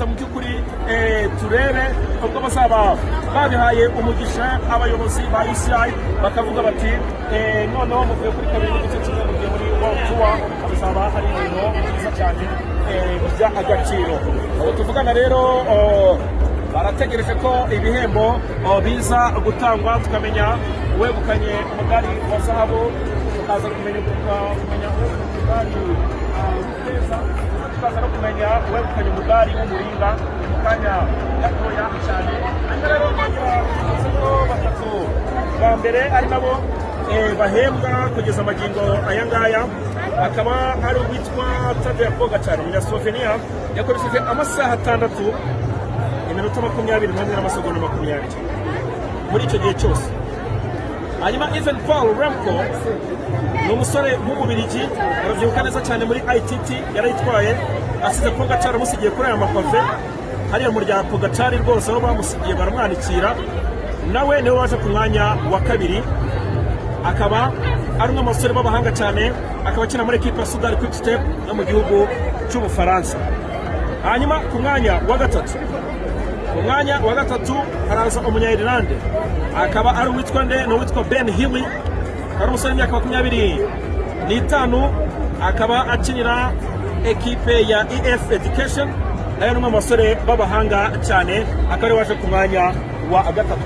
mu by'ukuri turebe ubwo bazaba babihaye umugisha abayobozi ba UCI bakavuga bati noneho muvuye kuri kabiri n'igice kimwe mugiye muri World Tour bizaba ari ibintu byiza cyane bijya agaciro. Abo tuvugana rero barategereje ko ibihembo biza gutangwa tukamenya uwegukanye umudari wa zahabu, tukaza kumenya umudari w'ifeza, tukaza no kumenya uwegukanye umudari w'umuringa mu kanya gatoya cyane. Rero batatu ba mbere ari nabo bahembwa kugeza amagingo aya ngaya, akaba ari uwitwa Tadej Pogačar umunyaslovenia yakoresheje amasaha 6 iminota 21 n'amasegonda 20 muri icyo gihe cyose. Hanyuma Evan Paul Remco ni umusore w'umubirigi arabyibuka neza cyane muri ITT yarayitwaye, asize Pogačar amusigiye kuri aya mapave hariya mu rya Pogačar rwose aho bamusigiye baramwanikira, nawe niwe waje ku mwanya wa kabiri, akaba ari umwe mu basore b'abahanga cyane, akaba akina muri ekipa ya Soudal Quick Step yo mu gihugu cy'Ubufaransa. Hanyuma ku mwanya wa gatatu haraza umunya-Irlande, akaba ari uwitwa Ben Healy, ari umusore w'imyaka 25, akaba akinira ekipe ya EF Education, nayo ni umwe mu basore b'abahanga cyane, akaba ari waje ku mwanya wa gatatu.